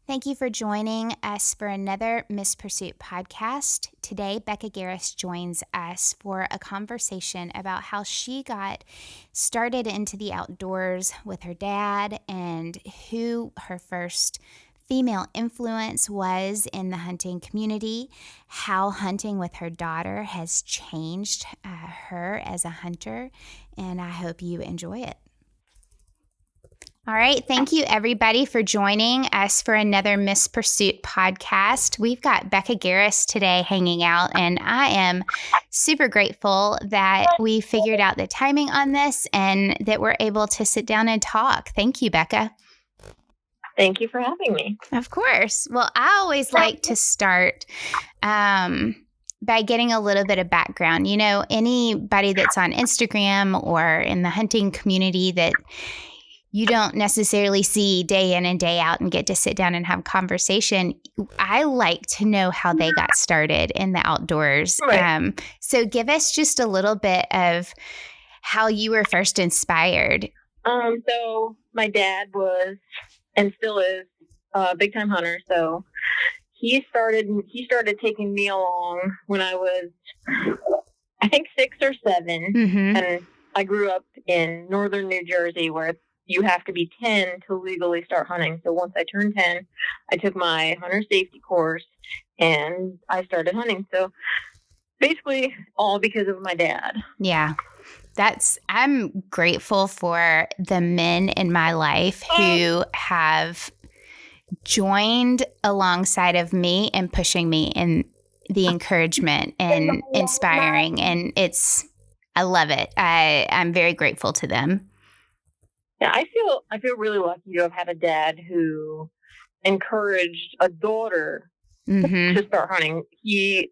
Thank you for joining us for another Miss Pursuit podcast. Today, Beka Garris joins us for a conversation about how she got started into the outdoors with her dad and who her first female influence was in the hunting community, how hunting with her daughter has changed her as a hunter, and I hope you enjoy it. All right. Thank you, everybody, for joining us for another Miss Pursuit podcast. We've got Beka Garris today hanging out, and I am super grateful that we figured out the timing on this and that we're able to sit down and talk. Thank you, Beka. Thank you for having me. Of course. Well, I always like to start by getting a little bit of background. You know, anybody that's on Instagram or in the hunting community that you don't necessarily see day in and day out and get to sit down and have conversation. I like to know how they got started in the outdoors. Right. So give us just a little bit of how you were first inspired. So my dad was and still is a big time hunter. So he started taking me along when I was, I think, 6 or 7. Mm-hmm. And I grew up in northern New Jersey where you have to be 10 to legally start hunting. So once I turned 10, I took my hunter safety course and I started hunting. So basically all because of my dad. Yeah. I'm grateful for the men in my life who have joined alongside of me and pushing me in the encouragement and inspiring. And I love it. I'm very grateful to them. Yeah, I feel really lucky to have had a dad who encouraged a daughter to start hunting. He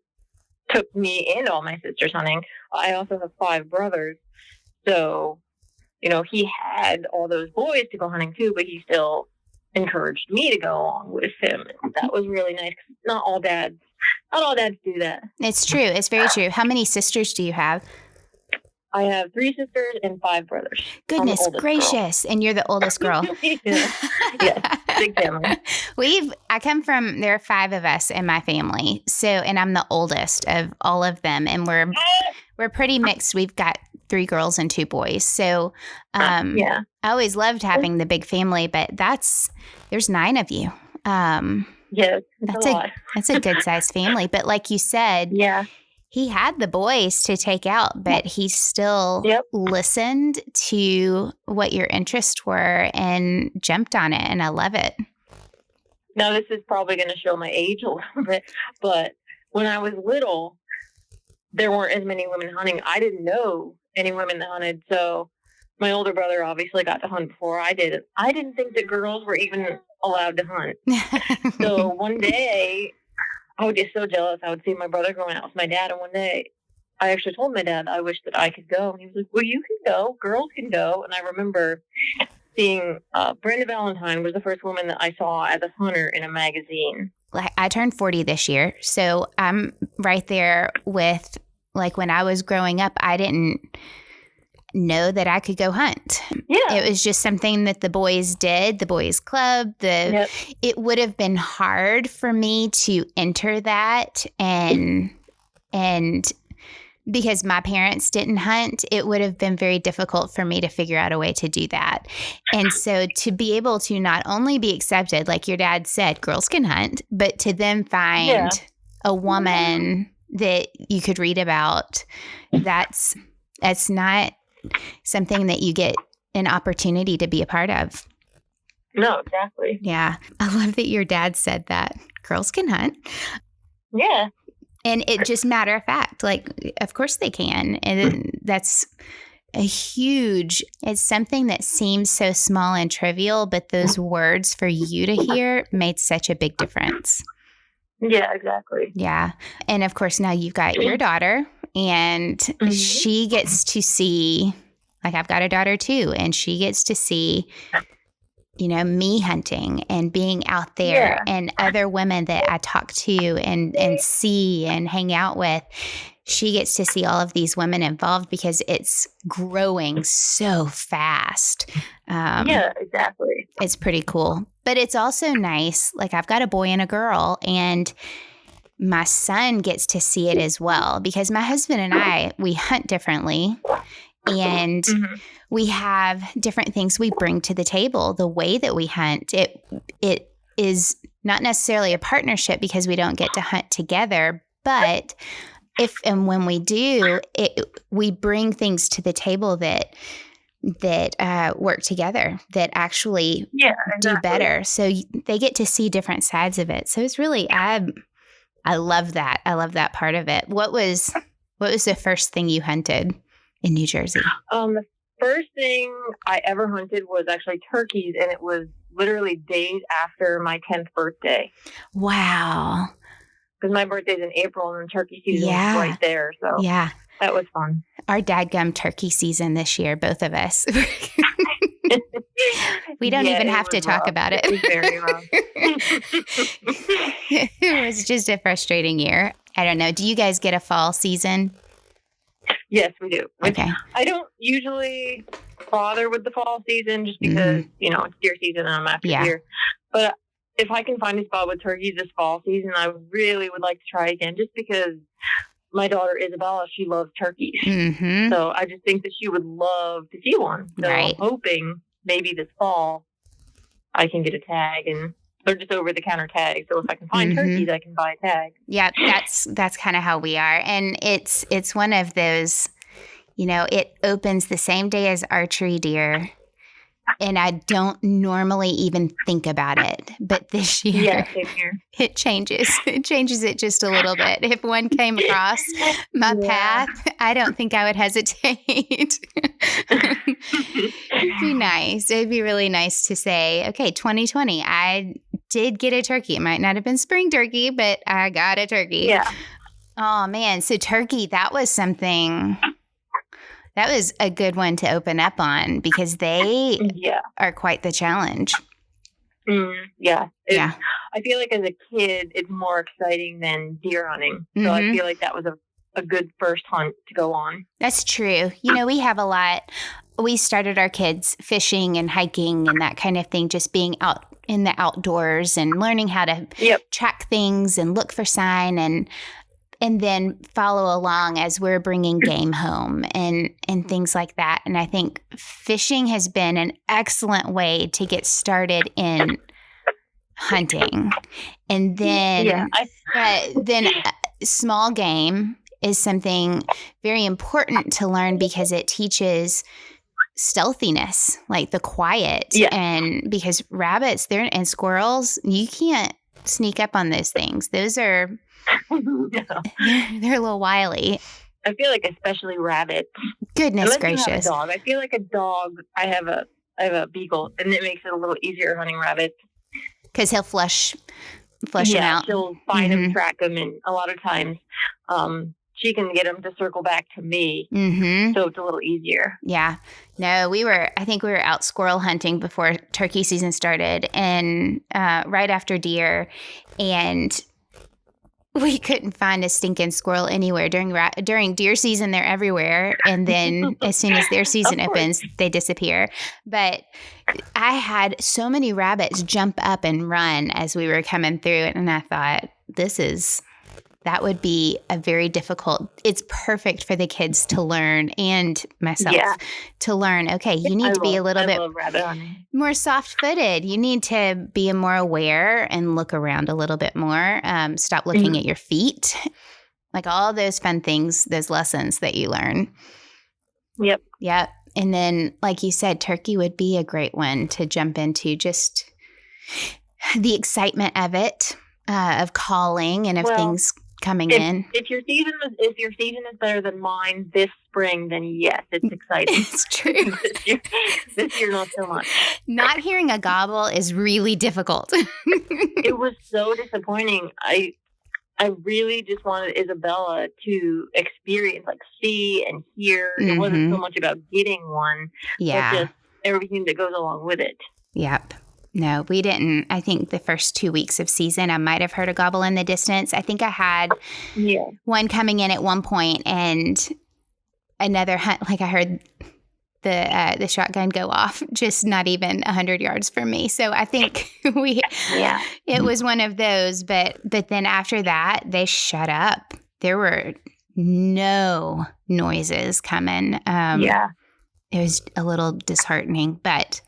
took me and all my sisters hunting. I also have 5 brothers. So, you know, he had all those boys to go hunting too, but he still encouraged me to go along with him. That was really nice. Not all dads do that. It's true. It's very true. How many sisters do you have? I have 3 sisters and 5 brothers. Goodness gracious. Girl. And you're the oldest girl. Yeah, big family. There are 5 of us in my family. And I'm the oldest of all of them. And we're pretty mixed. We've got 3 girls and 2 boys. So, I always loved having the big family, but there's 9 of you. Yeah, that's a good sized family. But like you said, yeah. He had the boys to take out, but he still listened to what your interests were and jumped on it. And I love it. Now, this is probably going to show my age a little bit, but when I was little, there weren't as many women hunting. I didn't know any women that hunted. So my older brother obviously got to hunt before I did. I didn't think that girls were even allowed to hunt. So one day, I would get so jealous. I would see my brother going out with my dad. And one day I actually told my dad I wish that I could go. And he was like, well, you can go. Girls can go. And I remember seeing Brenda Valentine was the first woman that I saw as a hunter in a magazine. I turned 40 this year. So I'm right there with, like, when I was growing up, I didn't know that I could go hunt. Yeah. It was just something that the boys did, the boys club, it would have been hard for me to enter that and because my parents didn't hunt, it would have been very difficult for me to figure out a way to do that. And so to be able to not only be accepted, like your dad said, girls can hunt, but to then find a woman that you could read about, that's not something that you get an opportunity to be a part of. No, exactly. Yeah. I love that your dad said that. Girls can hunt. Yeah. And it just matter of fact, like, of course they can. And that's it's something that seems so small and trivial, but those words for you to hear made such a big difference. Yeah, exactly. Yeah. And of course, now you've got your daughter and she gets to see, like, I've got a daughter too, and she gets to see, you know, me hunting and being out there and other women that I talk to and see and hang out with. She gets to see all of these women involved because it's growing so fast. Yeah, exactly. It's pretty cool. But it's also nice. Like, I've got a boy and a girl, and my son gets to see it as well, because my husband and I, we hunt differently, and we have different things we bring to the table. The way that we hunt, it is not necessarily a partnership because we don't get to hunt together, but if and when we do, we bring things to the table that work together, that actually do better. So they get to see different sides of it. So it's really, I love that. I love that part of it. What was the first thing you hunted in New Jersey? The first thing I ever hunted was actually turkeys, and it was literally days after my 10th birthday. Wow. Because my birthday's in April, and turkey season was right there. So that was fun. Our dadgum turkey season this year, both of us. We don't even have to talk about it. It was very rough. It was just a frustrating year. I don't know. Do you guys get a fall season? Yes, we do. Okay. I don't usually bother with the fall season just because, it's deer season and I'm after deer. But if I can find a spot with turkeys this fall season, I really would like to try again, just because my daughter Isabella, she loves turkeys. So I just think that she would love to see one. So I'm hoping maybe this fall I can get a tag, and they're just over the counter tags. So if I can find turkeys, I can buy a tag. Yeah, that's kind of how we are. And it's one of those, it opens the same day as archery deer. And I don't normally even think about it. But this year, it changes. It changes it just a little bit. If one came across my path, I don't think I would hesitate. It'd be nice. It'd be really nice to say, okay, 2020, I did get a turkey. It might not have been spring turkey, but I got a turkey. Yeah. Oh, man. So turkey, that was something... That was a good one to open up on, because they are quite the challenge. I feel like as a kid, it's more exciting than deer hunting. So I feel like that was a good first hunt to go on. That's true. We have a lot. We started our kids fishing and hiking and that kind of thing, just being out in the outdoors and learning how to track things and look for sign and then follow along as we're bringing game home and things like that. And I think fishing has been an excellent way to get started in hunting. And then, small game is something very important to learn, because it teaches stealthiness, like the quiet. And because rabbits, and squirrels, you can't sneak up on those things. Those are... They're a little wily. I feel like especially rabbits. Goodness gracious. gracious. You have a dog. I feel like a dog, I have a beagle, and it makes it a little easier hunting rabbits. Because he'll flush them out. She'll find them, track them, and a lot of times she can get them to circle back to me. So it's a little easier. Yeah. No, I think we were out squirrel hunting before turkey season started, and right after deer, and we couldn't find a stinking squirrel anywhere during deer season. They're everywhere. And then as soon as their season opens, they disappear. But I had so many rabbits jump up and run as we were coming through it. And I thought, that would be a very difficult, it's perfect for the kids to learn, and myself to learn, okay, you need to be a little bit more soft-footed. You need to be more aware and look around a little bit more. Stop looking at your feet. Like all those fun things, those lessons that you learn. Yep. And then, like you said, turkey would be a great one to jump into, just the excitement of it, of calling and of things coming in. If your season is better than mine this spring, then yes, it's exciting. It's true. this year, not so much. Not hearing a gobble is really difficult. It was so disappointing. I really just wanted Isabella to experience, like, see and hear. It wasn't so much about getting one, but just everything that goes along with it. Yep. No, we didn't. I think the first 2 weeks of season, I might have heard a gobble in the distance. I think I had one coming in at one point, and another hunt, like I heard the shotgun go off, just not even 100 yards from me. So I think it was one of those. But then after that, they shut up. There were no noises coming. It was a little disheartening, but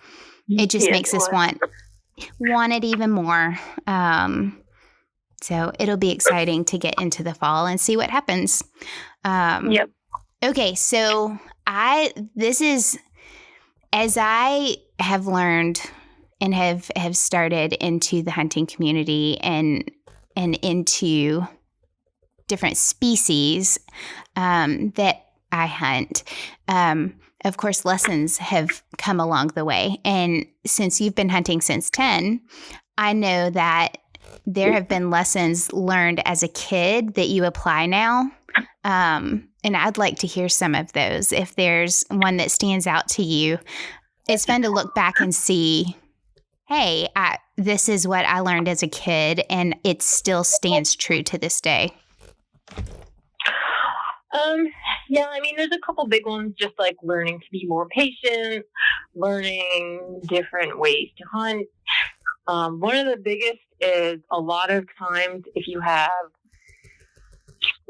it just makes us want it even more. So it'll be exciting to get into the fall and see what happens. Okay, so as I have learned and have started into the hunting community and into different species that I hunt, of course, lessons have come along the way. And since you've been hunting since 10, I know that there have been lessons learned as a kid that you apply now. And I'd like to hear some of those. If there's one that stands out to you, it's fun to look back and see, hey, this is what I learned as a kid, and it still stands true to this day. There's a couple big ones, just like learning to be more patient, learning different ways to hunt. One of the biggest is a lot of times if you have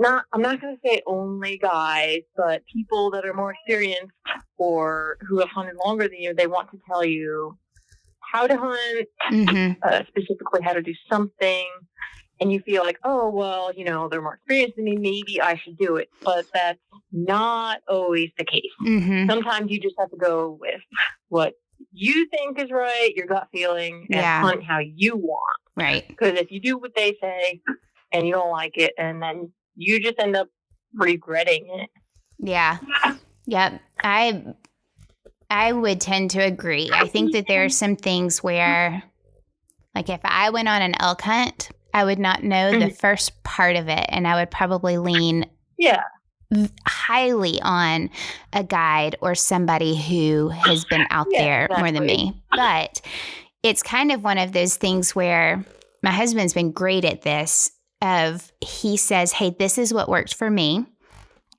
I'm not going to say only guys, but people that are more experienced or who have hunted longer than you, they want to tell you how to hunt, specifically how to do something. And you feel like, oh, well, they're more experienced than me. Maybe I should do it. But that's not always the case. Sometimes you just have to go with what you think is right, your gut feeling, and hunt how you want. Right. Because if you do what they say and you don't like it, and then you just end up regretting it. Yeah. Yep. I would tend to agree. I think that there are some things where, like if I went on an elk hunt, I would not know the first part of it, and I would probably lean highly on a guide or somebody who has been out there more than me. But it's kind of one of those things where my husband's been great at this. He says, hey, this is what worked for me.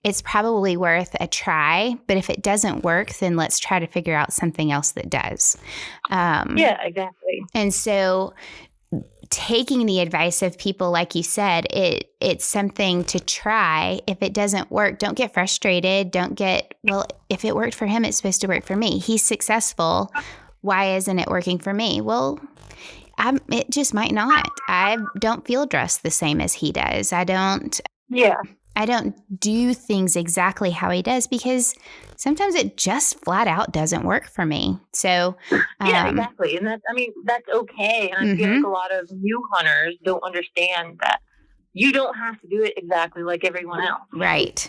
It's probably worth a try, but if it doesn't work, then let's try to figure out something else that does. Exactly. And so taking the advice of people, like you said, it's something to try. If it doesn't work, don't get frustrated. If it worked for him, it's supposed to work for me. He's successful. Why isn't it working for me? Well, it just might not. I don't field dress the same as he does. I don't do things exactly how he does because sometimes it just flat out doesn't work for me. So exactly. And that's okay. And I feel like a lot of new hunters don't understand that you don't have to do it exactly like everyone else. Right.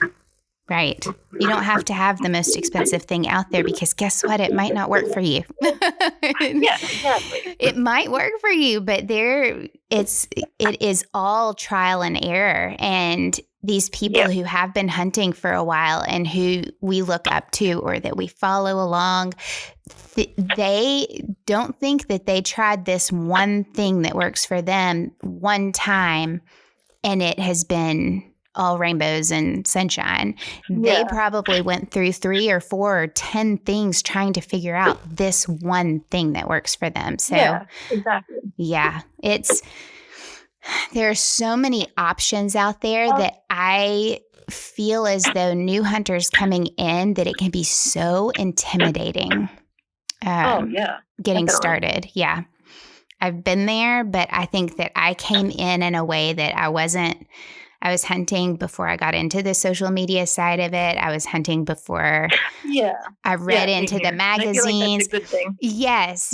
You don't have to have the most expensive thing out there because guess what? It might not work for you. Yeah, exactly. It might work for you, but it is all trial and error. And these people who have been hunting for a while and who we look up to or that we follow along, they don't think that they tried this one thing that works for them one time and it has been all rainbows and sunshine. They probably went through 3 or 4 or 10 things trying to figure out this one thing that works for them. So exactly. There are so many options out there that I feel as though new hunters coming in that it can be so intimidating. Getting started. Yeah. I've been there, but I think that I came in a way that I was hunting before I got into the social media side of it. I was hunting before I read into the magazines. I feel like that's a good thing. Yes,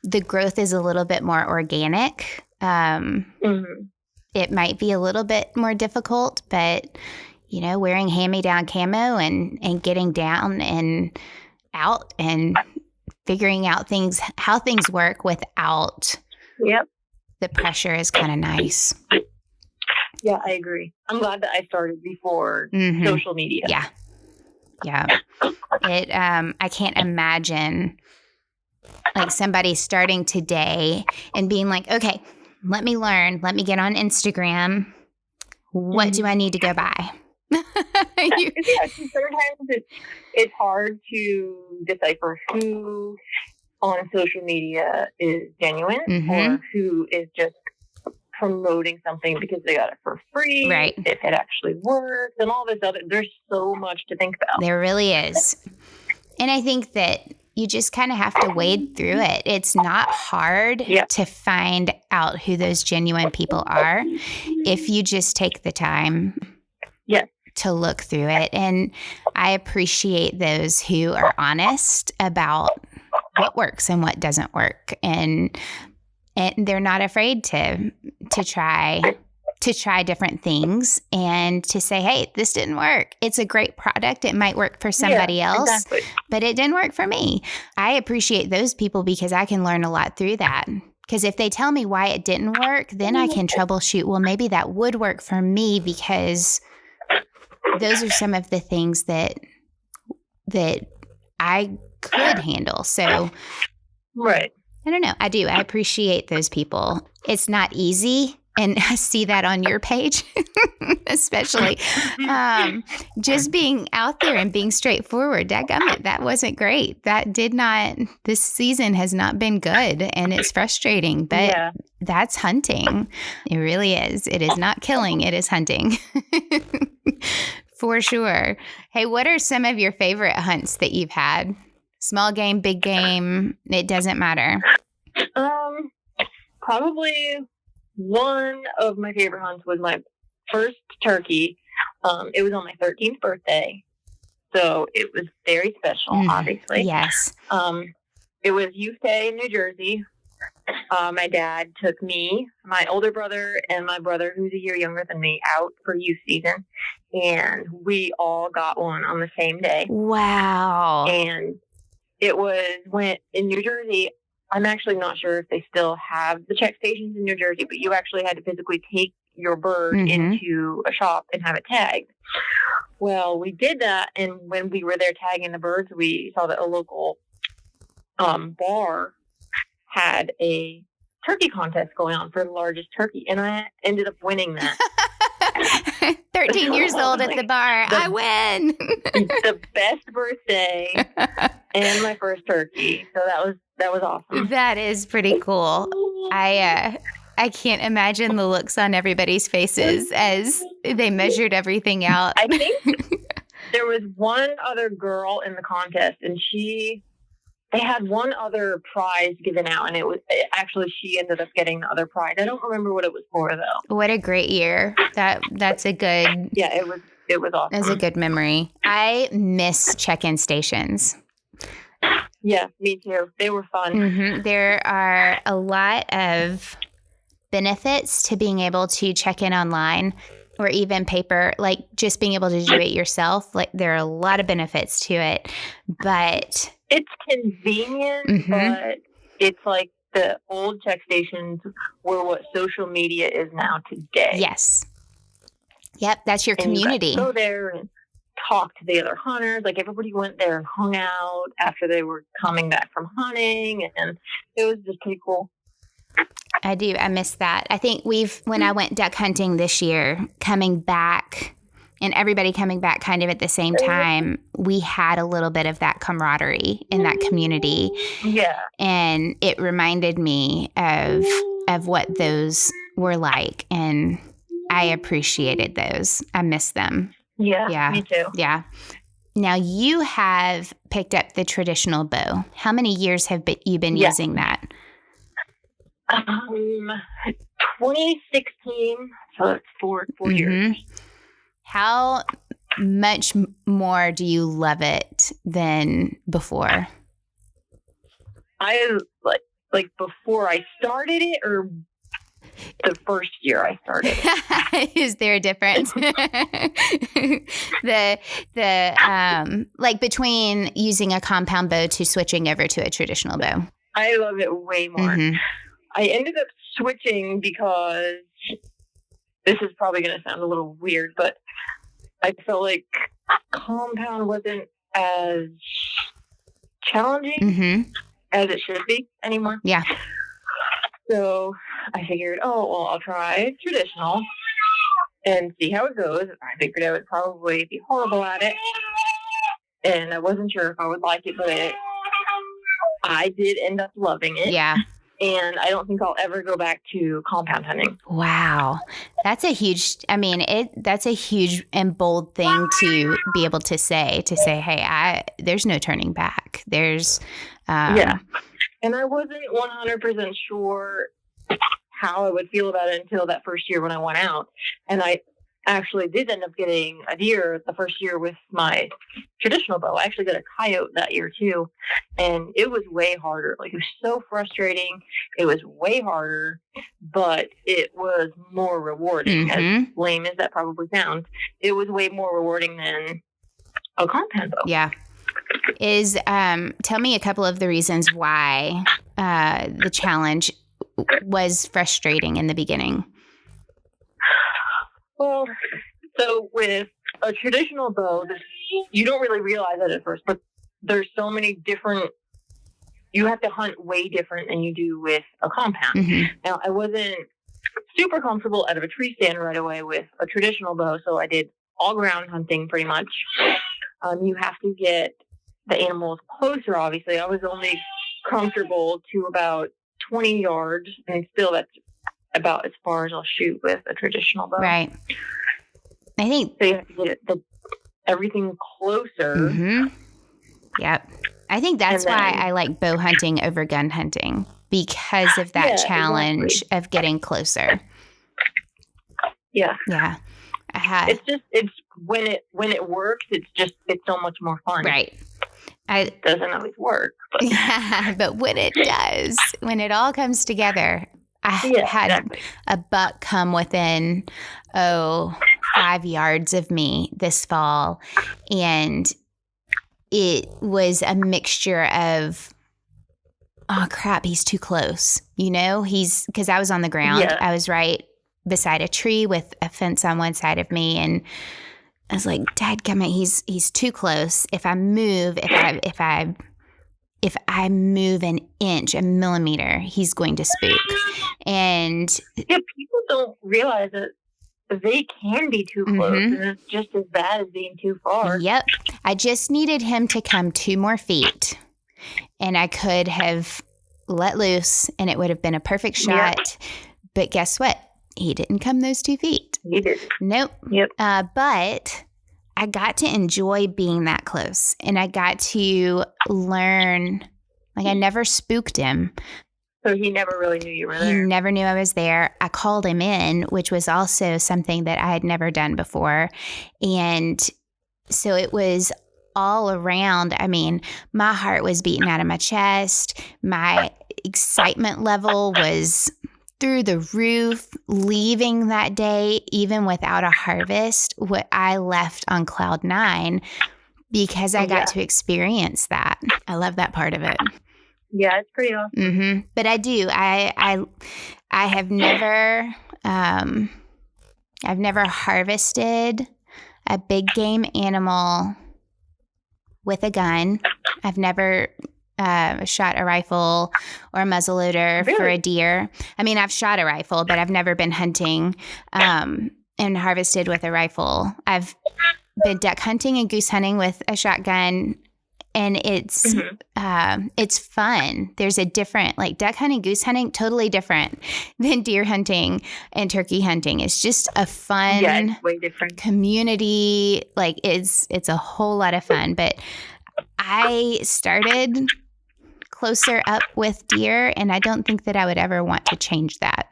the growth is a little bit more organic. It might be a little bit more difficult, but wearing hand-me-down camo and getting down and out and figuring out how things work without the pressure is kind of nice. Yeah, I agree. I'm glad that I started before social media. Yeah. I can't imagine like somebody starting today and being like, okay, let me learn. Let me get on Instagram. What do I need to go buy? You- Yeah, sometimes it's hard to decipher who on social media is genuine or who is just promoting something because they got it for free, Right. if it actually works, and all this other. There's so much to think about. There really is. And I think that you just kind of have to wade through it. It's not hard to find out who those genuine people are if you just take the time to look through it. And I appreciate those who are honest about what works and what doesn't work. And they're not afraid to try different things and to say, hey, this didn't work. It's a great product. It might work for somebody else, but it didn't work for me. I appreciate those people because I can learn a lot through that. Because if they tell me why it didn't work, then I can troubleshoot. Well, maybe that would work for me because those are some of the things that I could handle. So, right. I don't know. I do. I appreciate those people. It's not easy. And I see that on your page, especially just being out there and being straightforward. Dadgummit, that wasn't great. This season has not been good and it's frustrating, but that's hunting. It really is. It is not killing. It is hunting for sure. Hey, what are some of your favorite hunts that you've had? Small game, big game, it doesn't matter. Probably one of my favorite hunts was my first turkey. It was on my 13th birthday, so it was very special, obviously. Yes. It was Youth Day in New Jersey. My dad took me, my older brother, and my brother, who's a year younger than me, out for youth season, and we all got one on the same day. Wow. And it was in New Jersey. I'm actually not sure if they still have the check stations in New Jersey, but you actually had to physically take your bird into a shop and have it tagged. Well, we did that, and when we were there tagging the birds, we saw that a local bar had a turkey contest going on for the largest turkey, and I ended up winning that. 13 years old at the bar. I win. The best birthday and my first turkey. So that was awesome. That is pretty cool. I can't imagine the looks on everybody's faces as they measured everything out. I think there was one other girl in the contest, and they had one other prize given out, and she ended up getting the other prize. I don't remember what it was for though. What a great year. That's a good. Yeah, it was awesome. That's a good memory. I miss check-in stations. Yeah, me too. They were fun. There are a lot of benefits to being able to check in online or even paper, like just being able to do it yourself. Like there are a lot of benefits to it, but it's convenient, but it's like the old check stations were what social media is now today. Yes. Yep, that's your community. You go there and talk to the other hunters. Like everybody went there and hung out after they were coming back from hunting, and it was just pretty cool. I do. I miss that. I think when I went duck hunting this year, coming back and everybody coming back kind of at the same time, we had a little bit of that camaraderie in that community. Yeah. And it reminded me of what those were like. And I appreciated those. I miss them. Yeah. Me too. Yeah. Now you have picked up the traditional bow. How many years have you been using that? 2016. So it's four years. How much more do you love it than before? I like before I started it, or the first year I started it. Is there a difference? Like between using a compound bow to switching over to a traditional bow? I love it way more. I ended up switching because this is probably going to sound a little weird, but I felt like compound wasn't as challenging as it should be anymore. Yeah. So I figured, I'll try traditional. and see how it goes. I figured I would probably be horrible at it, and I wasn't sure if I would like it, but I did end up loving it. Yeah. And I don't think I'll ever go back to compound hunting. Wow. That's a huge, that's a huge and bold thing to be able to say, hey, there's no turning back. There's, yeah. And I wasn't 100% sure how I would feel about it until that first year when I went out. And I actually did end up getting a deer the first year with my traditional bow. I actually got a coyote that year too. And it was way harder. Like, it was so frustrating. It was way harder, but it was more rewarding. Mm-hmm. As lame as that probably sounds, it was way more rewarding than a compound bow. Yeah. Tell me a couple of the reasons why the challenge was frustrating in the beginning. Well, so with a traditional bow, you don't really realize it at first, but there's so many different, you have to hunt way different than you do with a compound. Mm-hmm. Now, I wasn't super comfortable out of a tree stand right away with a traditional bow, so I did all ground hunting pretty much. You have to get the animals closer, obviously. I was only comfortable to about 20 yards, and still that's about as far as I'll shoot with a traditional bow. Right. I think so. You have to get everything closer. Mm-hmm. Yep. I think that's why I like bow hunting over gun hunting, because of that challenge of getting closer. Yeah. Yeah. It's when it works, it's so much more fun. Right. It doesn't always work. But. Yeah, but when it does, when it all comes together, I had a buck come within, 5 yards of me this fall. And it was a mixture of, oh, crap, he's too close. Because I was on the ground. Yeah. I was right beside a tree with a fence on one side of me. And I was like, dadgummit, he's too close. If I move, if I move an inch, a millimeter, he's going to spook. And yeah, people don't realize that they can be too close, and it's just as bad as being too far. Yep. I just needed him to come 2 more feet, and I could have let loose, and it would have been a perfect shot. Yep. But guess what? He didn't come those 2 feet. He did. Nope. Yep. But I got to enjoy being that close, and I got to learn. Like, I never spooked him. So he never really knew you were there. He never knew I was there. I called him in, which was also something that I had never done before. And so it was all around. I mean, my heart was beating out of my chest. My excitement level was through the roof. Leaving that day, even without a harvest, what I left on cloud 9, because I got to experience that. I love that part of it. Yeah, it's pretty awesome. Mm-hmm. But I do. I have never, I've never harvested a big game animal with a gun. I've never shot a rifle or a muzzleloader for a deer. I mean, I've shot a rifle, but I've never been hunting and harvested with a rifle. I've been duck hunting and goose hunting with a shotgun. And it's fun. There's a different, like, duck hunting, goose hunting, totally different than deer hunting and turkey hunting. It's just a fun it's way different community. Like, it's a whole lot of fun. But I started closer up with deer, and I don't think that I would ever want to change that.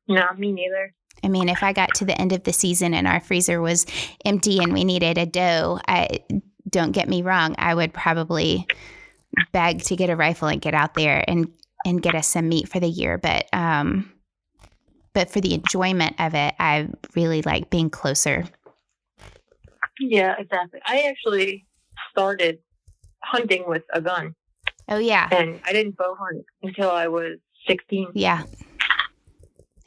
No, me neither. I mean, if I got to the end of the season and our freezer was empty and we needed a doe, don't get me wrong, I would probably beg to get a rifle and get out there and get us some meat for the year. But for the enjoyment of it, I really like being closer. Yeah, exactly. I actually started hunting with a gun. Oh, yeah. And I didn't bow hunt until I was 16. Yeah.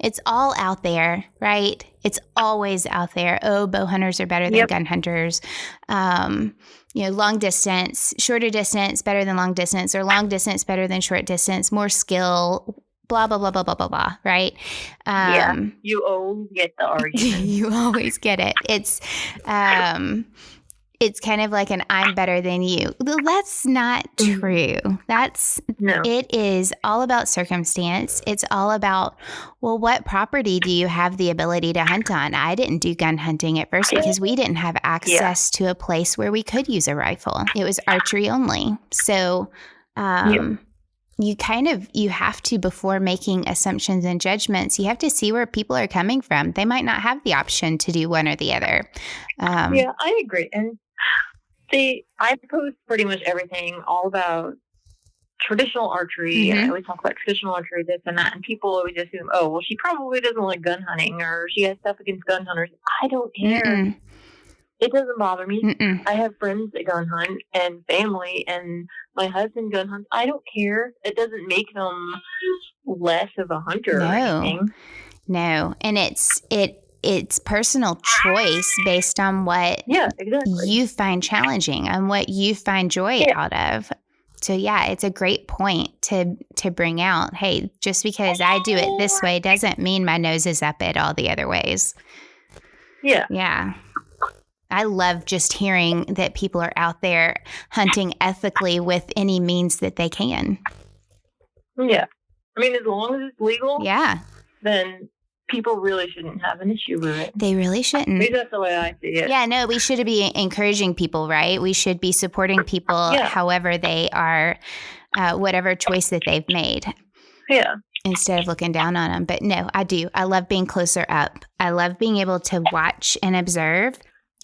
It's all out there, right? It's always out there. Oh, bow hunters are better than gun hunters. Long distance, shorter distance, better than long distance, or long distance, better than short distance, more skill, blah, blah, blah, blah, blah, blah, blah, right? You always get the argument. You always get it. It's kind of like an I'm better than you. Well, that's not true. No. It is all about circumstance. It's all about, well, what property do you have the ability to hunt on? I didn't do gun hunting at first because we didn't have access to a place where we could use a rifle. It was archery only. So, you have to, before making assumptions and judgments, you have to see where people are coming from. They might not have the option to do one or the other. I agree. And I post pretty much everything all about traditional archery. And I always talk about traditional archery, this and that. And people always assume, oh, well, she probably doesn't like gun hunting or she has stuff against gun hunters. I don't care. It doesn't bother me. I have friends that gun hunt and family, and my husband gun hunts. I don't care. It doesn't make them less of a hunter or anything. No. And it's personal choice based on what you find challenging and what you find joy out of. So it's a great point to bring out. Hey, just because I do it this way doesn't mean my nose is up it all the other ways. Yeah. I love just hearing that people are out there hunting ethically with any means that they can. Yeah. I mean, as long as it's legal, then people really shouldn't have an issue with it. They really shouldn't. Maybe that's the way I see it. Yeah, no, we should be encouraging people, right? We should be supporting people however they are, whatever choice that they've made. Yeah. Instead of looking down on them. But no, I do. I love being closer up. I love being able to watch and observe.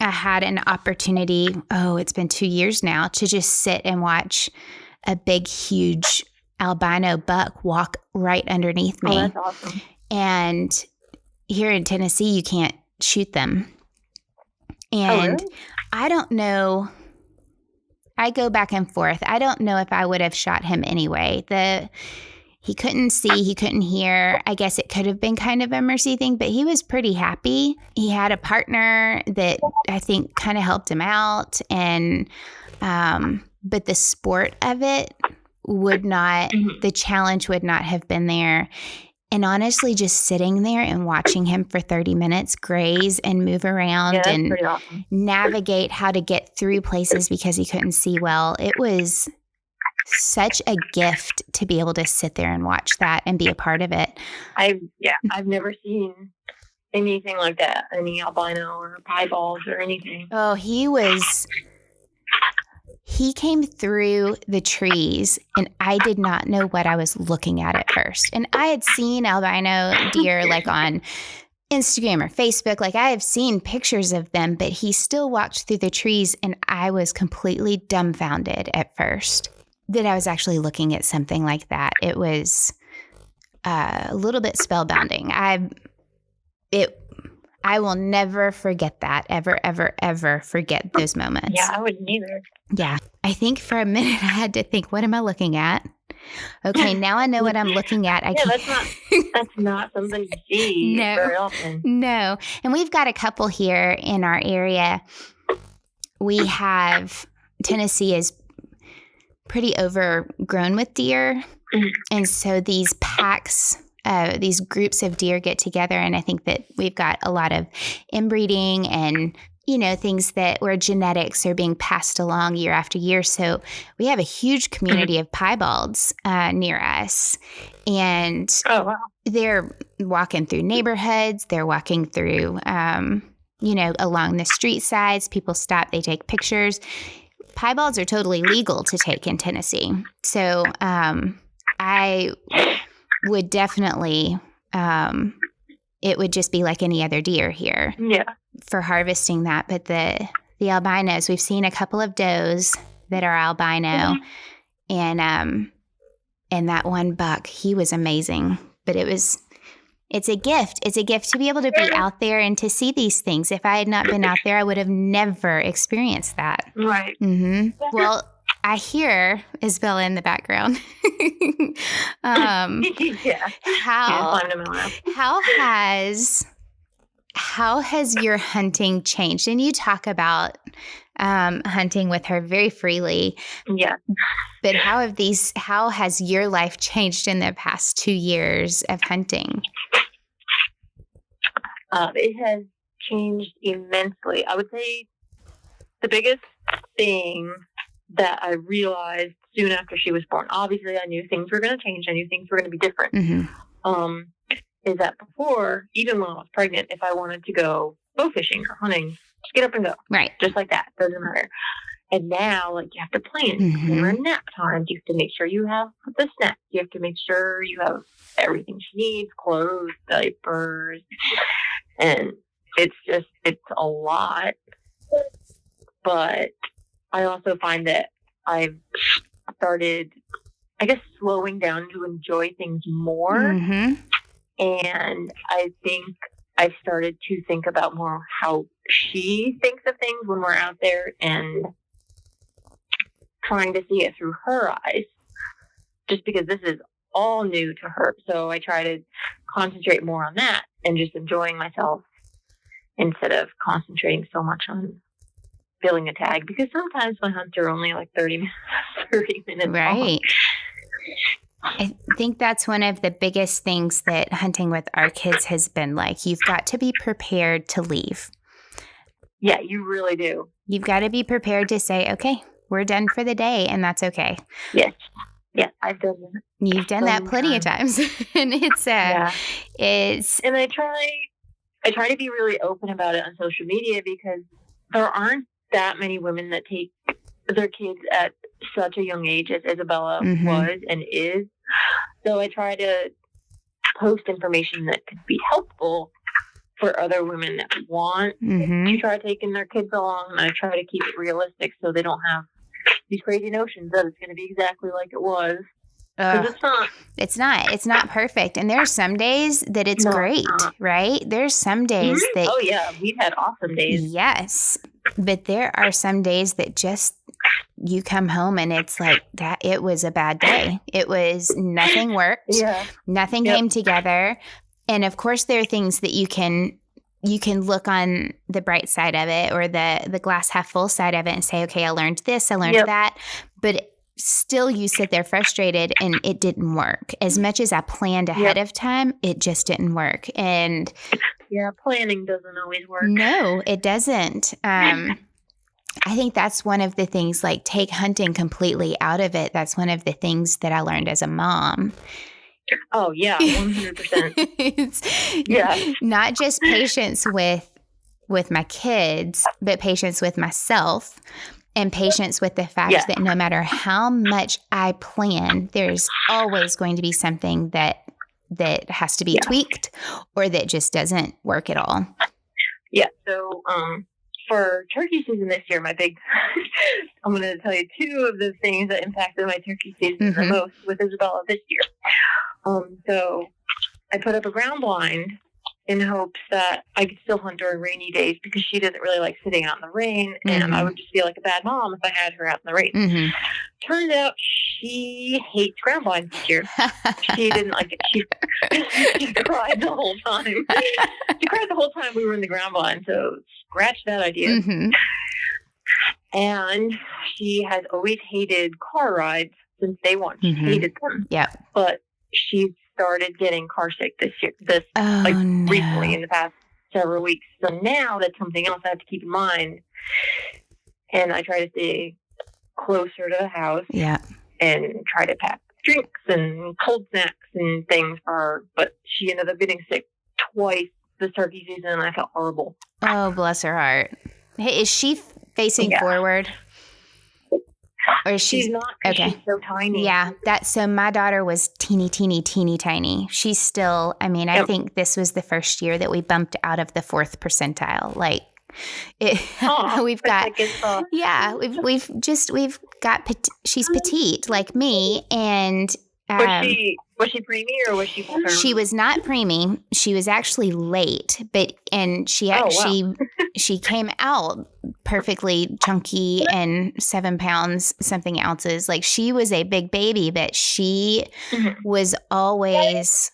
I had an opportunity, it's been 2 years now, to just sit and watch a big, huge albino buck walk right underneath me. Oh, that's awesome. And here in Tennessee, you can't shoot them. And really? I don't know. I go back and forth. I don't know if I would have shot him anyway. He couldn't see, he couldn't hear. I guess it could have been kind of a mercy thing, but he was pretty happy. He had a partner that I think kind of helped him out. And, but the sport of it would not, the challenge would not have been there. And honestly, just sitting there and watching him for 30 minutes graze and move around and navigate how to get through places because he couldn't see well, it was such a gift to be able to sit there and watch that and be a part of it. I've never seen anything like that, any albino or piebalds or anything. Oh, he came through the trees and I did not know what I was looking at first. And I had seen albino deer like on Instagram or Facebook. Like I have seen pictures of them, but he still walked through the trees and I was completely dumbfounded at first that I was actually looking at something like that. It was a little bit spellbinding. I will never forget that, ever, ever, ever forget those moments. Yeah, I wouldn't either. Yeah. I think for a minute I had to think, what am I looking at? Okay, now I know what I'm looking at. That's not something you see very often. No. And we've got a couple here in our area. Tennessee is pretty overgrown with deer. And so these packs, these groups of deer get together. And I think that we've got a lot of inbreeding and, things where genetics are being passed along year after year. So we have a huge community of piebalds near us. And they're walking through neighborhoods. They're walking through, along the street sides. People stop, they take pictures. Piebalds are totally legal to take in Tennessee. So I would definitely, it would just be like any other deer here for harvesting that. But the albinos, we've seen a couple of does that are albino. And that one buck, he was amazing. But it's a gift. It's a gift to be able to be out there and to see these things. If I had not been out there, I would have never experienced that. Right. Mm-hmm. Well, I hear Isabella in the background. How has how has your hunting changed? And you talk about hunting with her very freely. Yeah. But how has your life changed in the past 2 years of hunting? It has changed immensely. I would say the biggest thing that I realized soon after she was born, obviously I knew things were going to change. I knew things were going to be different. Mm-hmm. Is that before, even when I was pregnant, if I wanted to go bow fishing or hunting, just get up and go. Right. Just like that. Doesn't matter. And now, like, you have to plan. Mm-hmm. Nap times. You have to make sure you have the snacks. You have to make sure you have everything she needs, clothes, diapers. And it's a lot. But I also find that I've started, I guess, slowing down to enjoy things more. Mm-hmm. And I think I've started to think about more how she thinks of things when we're out there and trying to see it through her eyes, just because this is all new to her. So I try to concentrate more on that and just enjoying myself instead of concentrating so much on filling a tag, because sometimes my hunts are only like 30 minutes right long. I think that's one of the biggest things that hunting with our kids has been like. You've got to be prepared to leave. Yeah, you really do. You've got to be prepared to say, okay, we're done for the day, and that's okay. Yes. Yeah, I've done that. You've done that plenty of times. And it's and I try to be really open about it on social media, because there aren't that many women that take their kids at such a young age as Isabella mm-hmm. was and is. So I try to post information that could be helpful for other women that want mm-hmm. to try taking their kids along. And I try to keep it realistic so they don't have these crazy notions that it's going to be exactly like it was. Because it's not. It's not perfect. And there are some days that it's great, right? There's some days mm-hmm. that... Oh, yeah. We've had awesome days. Yes. But there are some days that just... you come home and it's like that. It was a bad day. It was nothing worked. Yeah. Nothing came together. And of course there are things that you can look on the bright side of it, or the glass half full side of it, and say, okay, I learned this, I learned that. But still you sit there frustrated and it didn't work. As much as I planned ahead of time, it just didn't work. And planning doesn't always work. No, it doesn't. I think that's one of the things, like, take hunting completely out of it. That's one of the things that I learned as a mom. Oh, yeah, 100%. It's not just patience with my kids, but patience with myself, and patience with the fact that no matter how much I plan, there's always going to be something that has to be tweaked, or that just doesn't work at all. Yeah. So, for turkey season this year, I'm going to tell you two of the things that impacted my turkey season the most with Isabella this year. So I put up a ground blind in hopes that I could still hunt during rainy days, because she doesn't really like sitting out in the rain, and I would just feel like a bad mom if I had her out in the rain. Turns out she hates ground blinds this year. She didn't like it. She cried the whole time. She cried the whole time we were in the ground blind, so scratch that idea. And she has always hated car rides since day one. She hated them. Yeah. But she started getting car sick this year, recently in the past several weeks. So now that's something else I have to keep in mind. And I try to stay closer to the house. Yeah. And try to pack drinks and cold snacks and things for her. But she ended up getting sick twice this turkey season, and I felt horrible. Oh, bless her heart. Hey, is she facing forward? Or is she's not. Okay. She's so tiny. Yeah. So my daughter was teeny, teeny, teeny, tiny. She's still, I think this was the first year that we bumped out of the 4th percentile. Like, we've got, we've got, she's petite like me. And was she preemie, or was she full term? She was not preemie. She was actually late, she came out perfectly chunky and 7 pounds something ounces. Like, she was a big baby, but she was always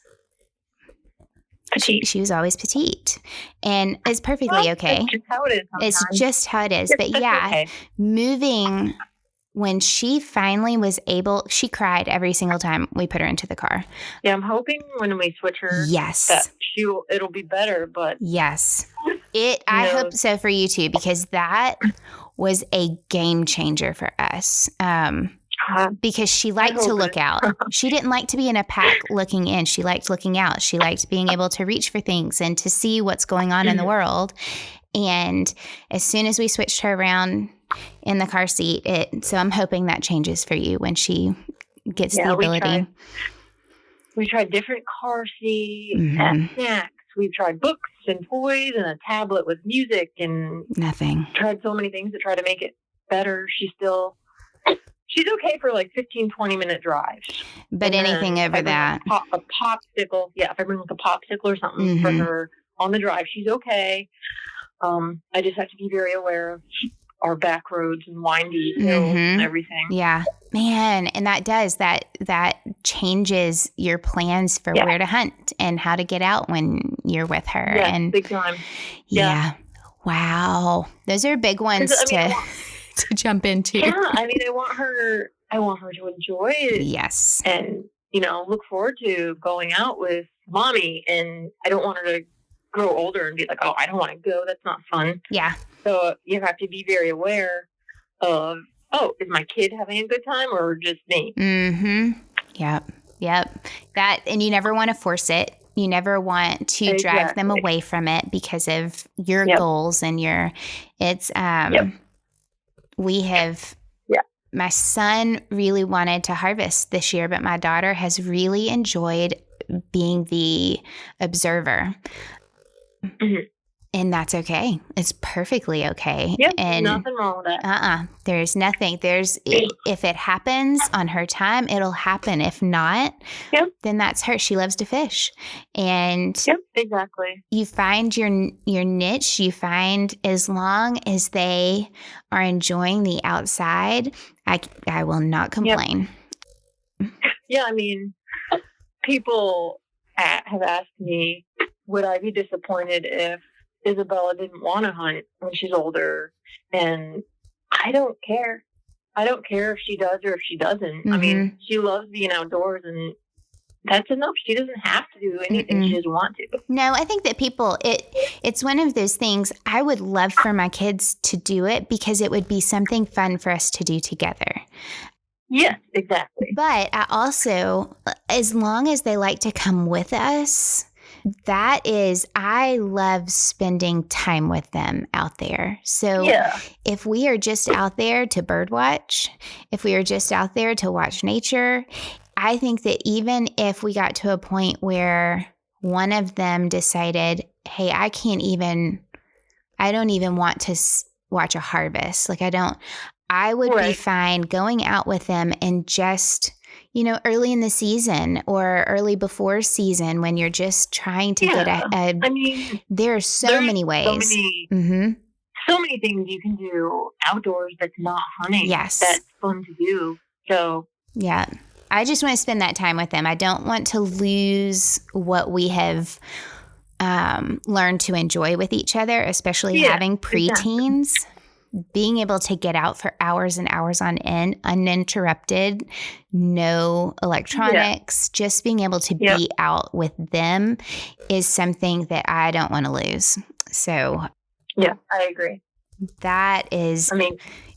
petite. She was always petite, and it's perfectly okay. That's just how it is sometimes. It's just how it is. But That's yeah, okay. moving, when she finally was able, she cried every single time we put her into the car. Yeah, I'm hoping when we switch her Yes. that it'll be better, but yes. I hope so for you too, because that was a game changer for us. Because she liked to look out. She didn't like to be in a pack looking in. She liked looking out. She liked being able to reach for things and to see what's going on in the world. And as soon as we switched her around in the car seat, so I'm hoping that changes for you when she gets the ability. We tried different car seats and snacks. We've tried books and toys and a tablet with music and nothing. Tried so many things to try to make it better. She's okay for like 15, 20-minute drives. But anything over that. A popsicle. Yeah, if I bring like a popsicle or something for her on the drive, she's okay. I just have to be very aware of our back roads and windy hills and everything. Yeah. Man, and that changes your plans for where to hunt and how to get out when you're with her. Yeah, and big time. Yeah. Wow. Those are big ones to jump into. Yeah, I mean, I want her to enjoy it. Yes. And, look forward to going out with mommy. And I don't want her to grow older and be like, oh, I don't want to go. That's not fun. Yeah. So you have to be very aware of, is my kid having a good time or just me? Mm-hmm. Yep. That, and you never want to force it. You never want to drive them away from it because of your goals and my son really wanted to harvest this year, but my daughter has really enjoyed being the observer. Mm-hmm. And that's okay. It's perfectly okay. Yep, and nothing wrong with that. There's nothing. If it happens on her time, it'll happen. If not, then that's her. She loves to fish. And exactly. You find your niche. You find, as long as they are enjoying the outside, I will not complain. Yeah, I mean, people have asked me, would I be disappointed if Isabella didn't want to hunt when she's older? And I don't care. I don't care if she does or if she doesn't. Mm-hmm. I mean, she loves being outdoors, and that's enough. She doesn't have to do anything she doesn't want to. No, I think that it's one of those things. I would love for my kids to do it because it would be something fun for us to do together. Yes, exactly. But I also, as long as they like to come with us, I love spending time with them out there. So if we are just out there to bird watch, if we are just out there to watch nature, I think that even if we got to a point where one of them decided, hey, I don't even want to watch a harvest. I would be fine going out with them and just, early in the season or early before season when you're just trying to get there are so many ways. So many things you can do outdoors that's not hunting. Yes. That's fun to do. So. Yeah. I just want to spend that time with them. I don't want to lose what we have learned to enjoy with each other, especially having preteens. Exactly. Being able to get out for hours and hours on end, uninterrupted, no electronics, just being able to be out with them is something that I don't want to lose. So, yeah, I agree. That is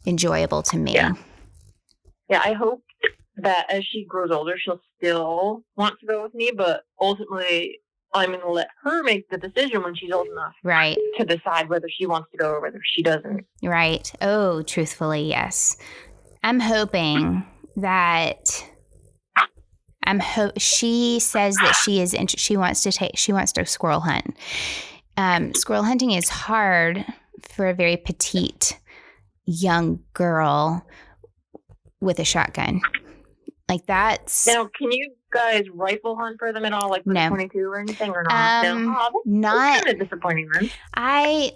enjoyable to me. Yeah, I hope that as she grows older, she'll still want to go with me, but ultimately, I'm going to let her make the decision when she's old enough to decide whether she wants to go or whether she doesn't. Right. Oh, truthfully, yes. I'm hoping that she says that she wants to squirrel hunt. Squirrel hunting is hard for a very petite young girl with a shotgun. Now, can you guys rifle hunt for them at all, like no. 22 or anything, or not? That's kind of disappointing then. I'd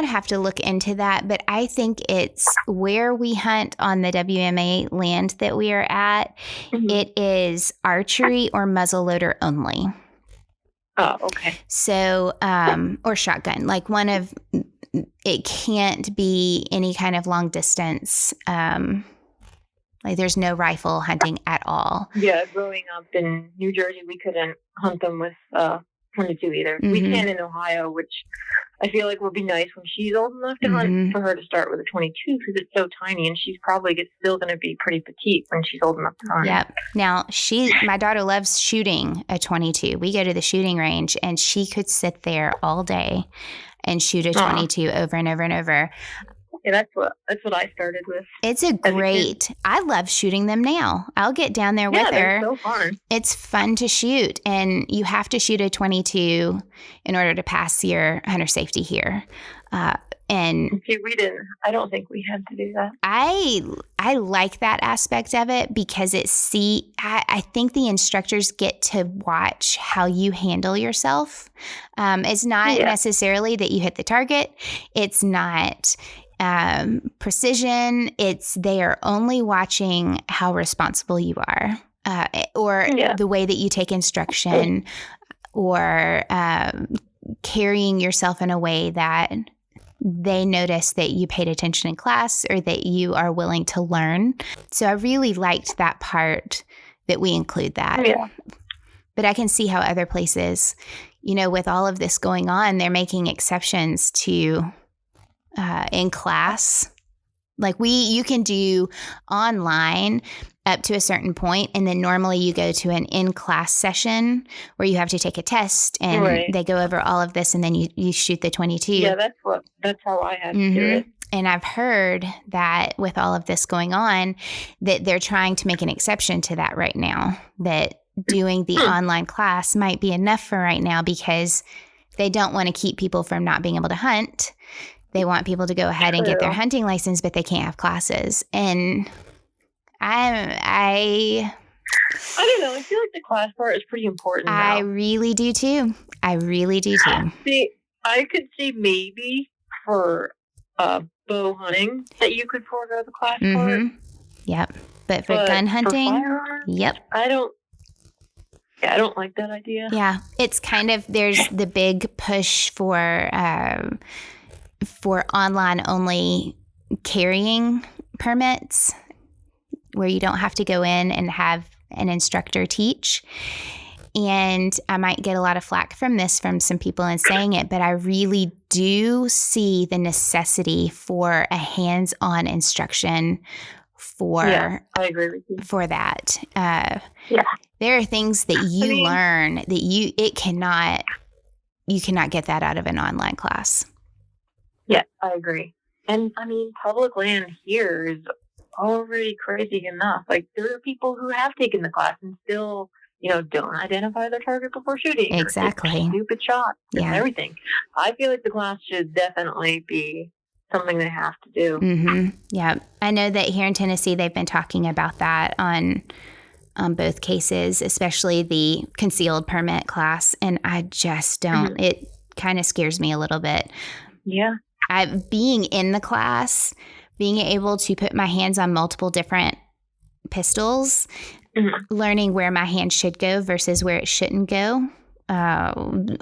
have to look into that, but I think it's where we hunt on the WMA land that we are at. Mm-hmm. It is archery or muzzleloader only. Oh, okay. So, or shotgun, like it can't be any kind of long distance. Like there's no rifle hunting at all. Yeah, growing up in New Jersey, we couldn't hunt them with 22 either. We can in Ohio, which I feel like would be nice when she's old enough to hunt for her to start with a 22 because it's so tiny, and she's probably still going to be pretty petite when she's old enough to hunt. Yep. Now my daughter loves shooting a 22. We go to the shooting range, and she could sit there all day and shoot a 22 over and over and over. Yeah, that's what I started with. It's I love shooting them now. I'll get down there with her. They're so fun. It's fun to shoot, and you have to shoot a 22 in order to pass your hunter safety here. And see, I don't think we had to do that. I like that aspect of it because I think the instructors get to watch how you handle yourself. It's not necessarily that you hit the target. It's not precision. They are only watching how responsible you are, or the way that you take instruction, or carrying yourself in a way that they notice that you paid attention in class or that you are willing to learn. So I really liked that part that we include that. Yeah. But I can see how other places, with all of this going on, they're making exceptions to in class. Like you can do online up to a certain point, and then normally you go to an in-class session where you have to take a test, and they go over all of this, and then you shoot the 22. Yeah, that's how I had to do it. And I've heard that with all of this going on, that they're trying to make an exception to that right now, that doing the online class might be enough for right now because they don't want to keep people from not being able to hunt. They want people to go ahead and get their hunting license, but they can't have classes. And I don't know. I feel like the class part is pretty important now. I really do too. See, I could see maybe for bow hunting that you could forego the class part. Yep. But for gun hunting, for firearms, I don't like that idea. Yeah. It's kind of, there's the big push for online only carrying permits where you don't have to go in and have an instructor teach. And I might get a lot of flack from some people in saying it, but I really do see the necessity for a hands-on instruction I agree with you. For that. There are things that you learn that you cannot get that out of an online class. Yeah, I agree. And public land here is already crazy enough. Like, there are people who have taken the class and still, don't identify their target before shooting. Exactly. Stupid shots and everything. I feel like the class should definitely be something they have to do. Yeah. I know that here in Tennessee, they've been talking about that on both cases, especially the concealed permit class. And I just don't, it kind of scares me a little bit. Yeah. Being in the class, being able to put my hands on multiple different pistols, learning where my hand should go versus where it shouldn't go,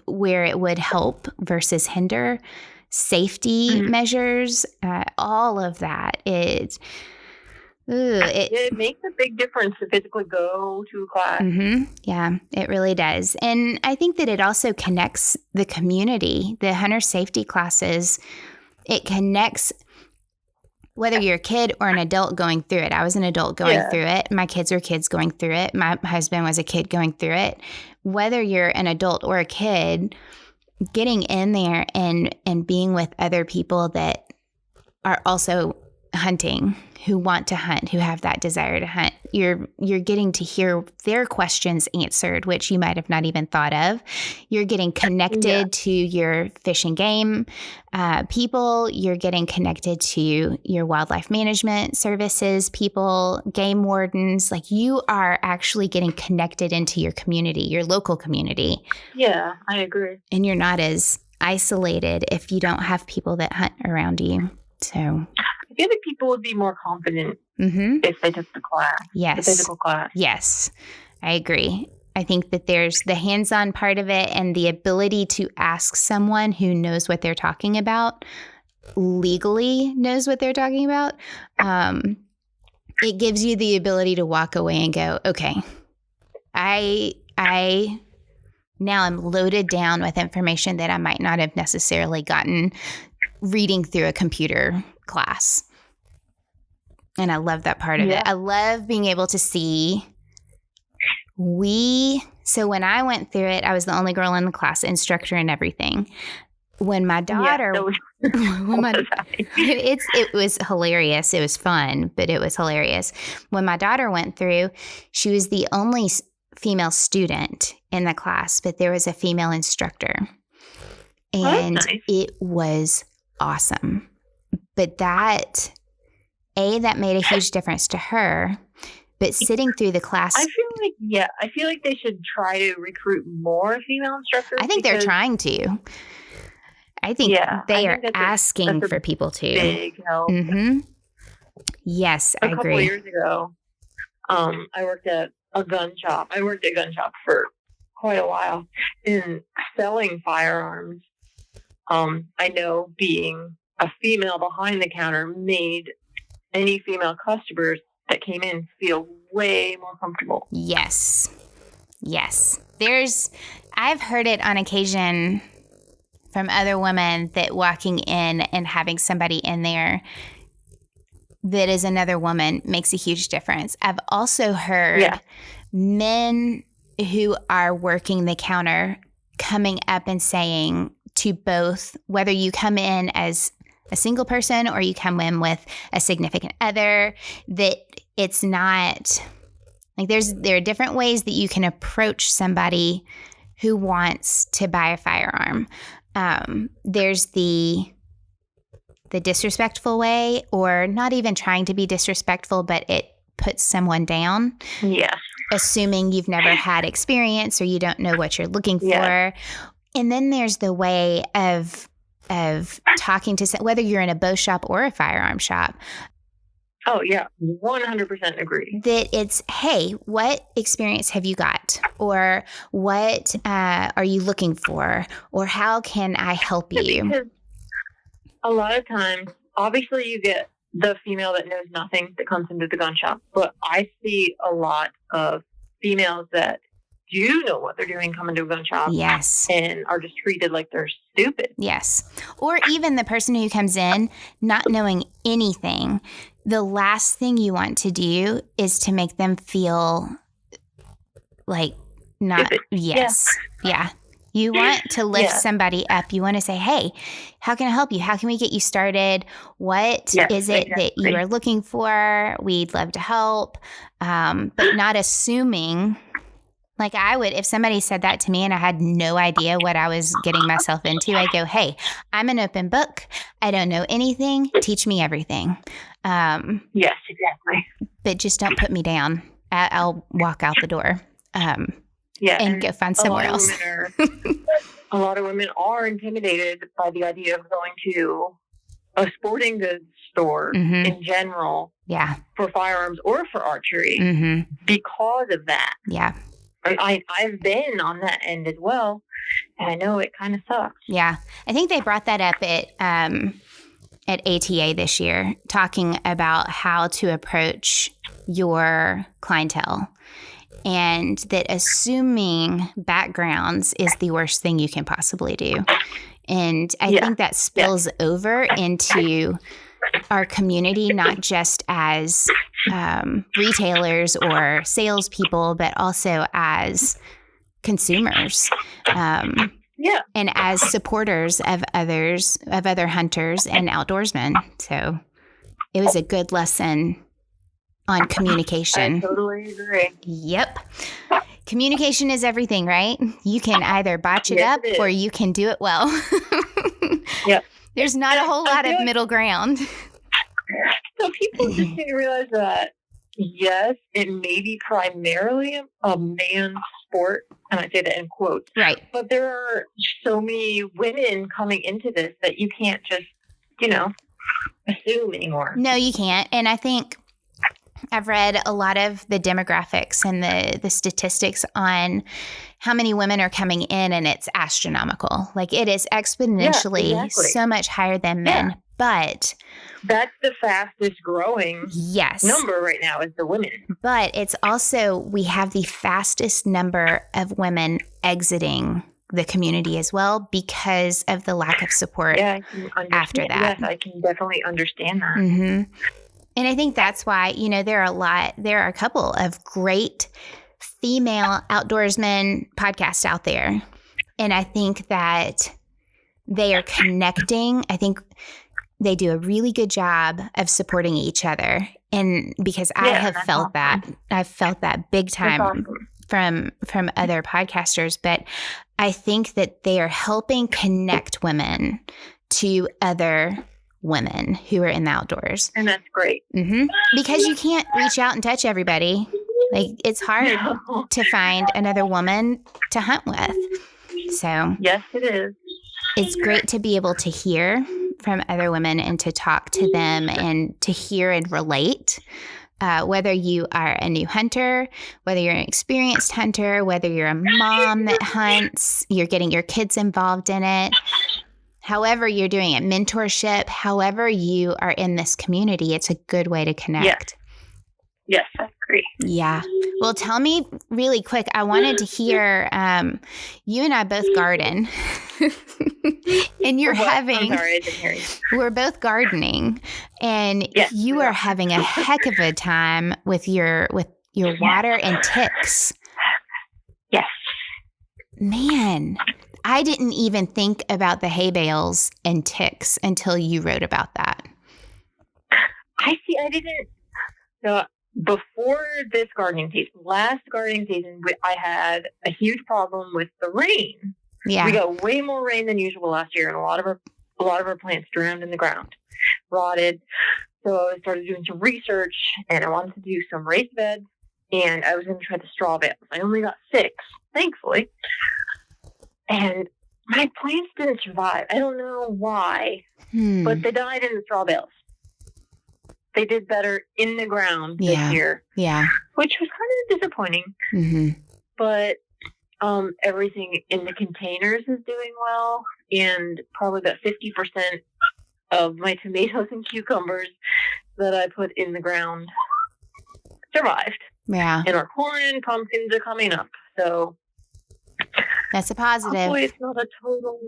where it would help versus hinder, safety measures, all of that. It makes a big difference to physically go to a class. Yeah, it really does. And I think that it also connects the community. The hunter safety classes, it connects whether you're a kid or an adult going through it. I was an adult going through it. My kids were kids going through it. My husband was a kid going through it. Whether you're an adult or a kid, getting in there and being with other people that are also hunting, who want to hunt, who have that desire to hunt, you're getting to hear their questions answered, which you might have not even thought of. You're getting connected to your fish and game people. You're getting connected to your wildlife management services people, game wardens. Like, you are actually getting connected into your community, your local community. Yeah, I agree. And you're not as isolated if you don't have people that hunt around you. So I feel like people would be more confident if they took the class, the physical class. Yes, I agree. I think that there's the hands-on part of it and the ability to ask someone who knows what they're talking about, legally knows what they're talking about. It gives you the ability to walk away and go, okay, I now I'm loaded down with information that I might not have necessarily gotten reading through a computer class. And I love that part of it. I love being able to see so when I went through it, I was the only girl in the class, instructor and everything. When my daughter, it was hilarious. It was fun, but it was hilarious. When my daughter went through, she was the only female student in the class, but there was a female instructor. And nice. It was awesome. But that made a huge difference to her. But sitting through the class, I feel like they should try to recruit more female instructors. I think they're trying to. I think they are asking for people to. Big help. Mm-hmm. Yes, I agree. A couple years ago, I worked at a gun shop. I worked at a gun shop for quite a while in selling firearms. I know being a female behind the counter made any female customers that came in feel way more comfortable. Yes. I've heard it on occasion from other women that walking in and having somebody in there that is another woman makes a huge difference. I've also heard men who are working the counter coming up and saying to both, whether you come in as a single person or you come in with a significant other, that it's not like there are different ways that you can approach somebody who wants to buy a firearm. There's the disrespectful way, or not even trying to be disrespectful, but it puts someone down. Yeah. Assuming you've never had experience or you don't know what you're looking for. And then there's the way of talking to whether you're in a bow shop or a firearm shop. Oh, yeah. 100% agree. That it's, hey, what experience have you got? Or what are you looking for? Or how can I help you? Because a lot of times, obviously you get the female that knows nothing that comes into the gun shop. But I see a lot of females that do know what they're doing coming to a gun shop. Yes. And are just treated like they're stupid. Yes. Or even the person who comes in not knowing anything. The last thing you want to do is to make them feel like not, stupid. Yes. Yeah. You want to lift somebody up. You want to say, hey, how can I help you? How can we get you started? What is it that you are looking for? We'd love to help. But not assuming. Like I would, if somebody said that to me and I had no idea what I was getting myself into, I'd go, hey, I'm an open book. I don't know anything. Teach me everything. Yes, exactly. But just don't put me down. I'll walk out the door and go find somewhere else. A lot of women are intimidated by the idea of going to a sporting goods store in general for firearms or for archery because of that. Yeah. I've been on that end as well, and I know it kind of sucks. Yeah. I think they brought that up at ATA this year, talking about how to approach your clientele, and that assuming backgrounds is the worst thing you can possibly do. And I think that spills over into our community, not just as retailers or salespeople, but also as consumers. And as supporters of other hunters and outdoorsmen. So it was a good lesson on communication. I totally agree. Yep. Communication is everything, right? You can either botch it up or you can do it well. Yep. There's not a whole lot of middle ground. So people just need to realize that, yes, it may be primarily a man's sport, and I say that in quotes. Right. But there are so many women coming into this that you can't just, assume anymore. No, you can't. And I think I've read a lot of the demographics and the statistics on how many women are coming in, and it's astronomical. Like, it is exponentially exactly. so much higher than men. But that's the fastest growing number right now is the women. But it's also, we have the fastest number of women exiting the community as well because of the lack of support after that. Yes, I can definitely understand that. Mm-hmm. And I think that's why, there are a couple of great female outdoorsmen podcasts out there. And I think that they are connecting. I think they do a really good job of supporting each other. And because I have felt that, I've felt that big time from other podcasters, but I think that they are helping connect women to other women who are in the outdoors. And that's great. Mm-hmm. Because you can't reach out and touch everybody. Like, it's hard to find another woman to hunt with. So yes, it is. It's great to be able to hear from other women and to talk to them and to hear and relate. Whether you are a new hunter, whether you're an experienced hunter, whether you're a mom that hunts, you're getting your kids involved in it, however you're doing it, mentorship, however you are in this community, it's a good way to connect. Yes, I agree. Yeah. Well, tell me really quick. I wanted to hear, you and I both garden. And you're having, I'm sorry, I didn't hear you. We're both gardening, and you are having a heck of a time with your water and ticks. Yes. Man, I didn't even think about the hay bales and ticks until you wrote about that. I didn't. So before this gardening season, last gardening season, I had a huge problem with the rain. Yeah. We got way more rain than usual last year, and a lot of our plants drowned in the ground, rotted. So I started doing some research, and I wanted to do some raised beds, and I was going to try the straw bales. I only got 6, thankfully, and my plants didn't survive. I don't know why, but they died in the straw bales. They did better in the ground this year, which was kind of disappointing. Mm-hmm. But everything in the containers is doing well, and probably about 50% of my tomatoes and cucumbers that I put in the ground survived. Yeah. And our corn and pumpkins are coming up, so that's a positive. Hopefully it's not a total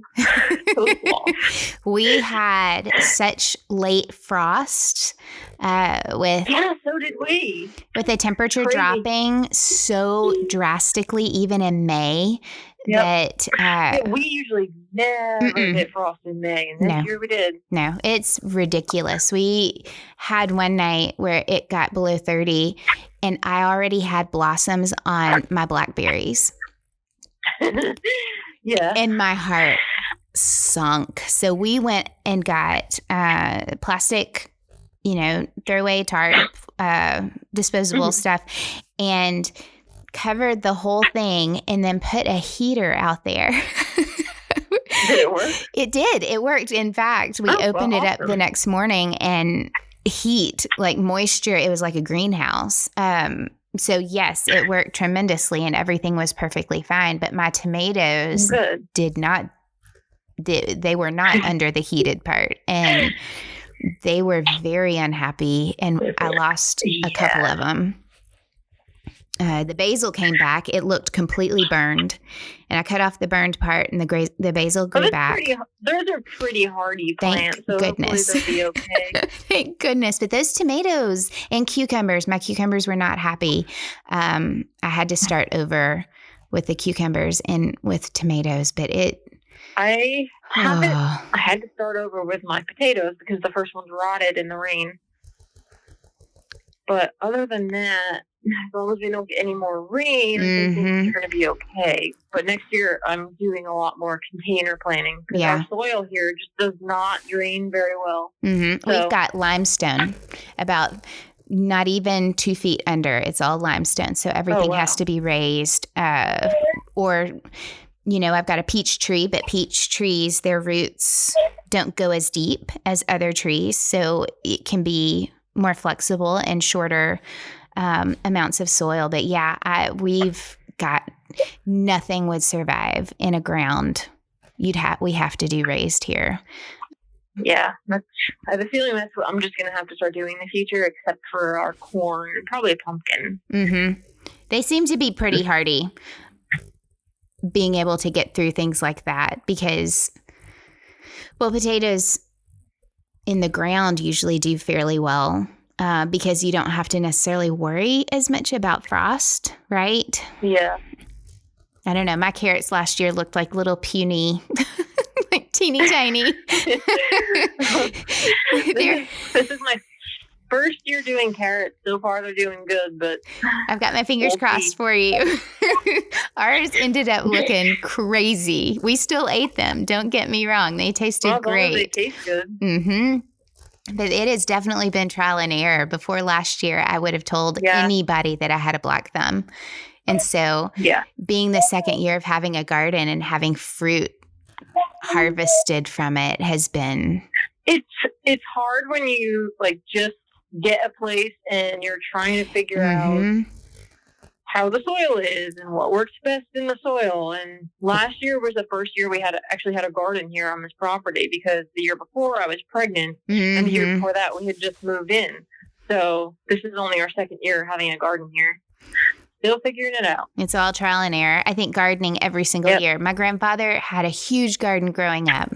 loss. We had such late frost with so did we. With the temperature dropping so drastically, even in May, that we usually never get frost in May, and this year we did. No, it's ridiculous. We had one night where it got below 30, and I already had blossoms on my blackberries. And my heart sunk. So we went and got plastic, throwaway tarp, disposable stuff, and covered the whole thing, and then put a heater out there. Did it work? It did. It worked. In fact, we opened it up the next morning, and heat, like moisture, it was like a greenhouse. So yes, it worked tremendously, and everything was perfectly fine. But my tomatoes they were not under the heated part, and they were very unhappy, and I lost a couple of them. The basil came back. It looked completely burned, and I cut off the burned part, and the basil grew back. Those are pretty hardy plants. Thank goodness. They'll be okay. Thank goodness. But those tomatoes and cucumbers, my cucumbers were not happy. I had to start over with the cucumbers and with tomatoes, but I had to start over with my potatoes because the first ones rotted in the rain. But other than that, as long as we don't get any more rain, I think things are going to be okay. But next year, I'm doing a lot more container planting because our soil here just does not drain very well. Mm-hmm. So, we've got limestone about not even 2 feet under. It's all limestone. So everything has to be raised. Or, I've got a peach tree, but peach trees, their roots don't go as deep as other trees. So it can be more flexible and shorter amounts of soil. But yeah, we've got nothing would survive in a ground. We have to do raised here. Yeah, I have a feeling that's what I'm just going to have to start doing in the future, except for our corn and probably a pumpkin. Mm-hmm. They seem to be pretty hardy, being able to get through things like that because, well, potatoes in the ground usually do fairly well because you don't have to necessarily worry as much about frost, right? Yeah. I don't know. My carrots last year looked like little puny, like teeny tiny. This is my first year doing carrots. So far, they're doing good, but I've got my fingers crossed for you. Ours ended up looking crazy. We still ate them. Don't get me wrong. They tasted great. They taste good. Mm-hmm. But it has definitely been trial and error. Before last year, I would have told anybody that I had a black thumb. And so being the second year of having a garden and having fruit harvested from it has been... It's hard when you like just get a place and you're trying to figure out how the soil is and what works best in the soil. And last year was the first year we actually had a garden here on this property because the year before I was pregnant and the year before that we had just moved in. So this is only our second year having a garden here. Still figuring it out. It's all trial and error. I think gardening every single year. My grandfather had a huge garden growing up.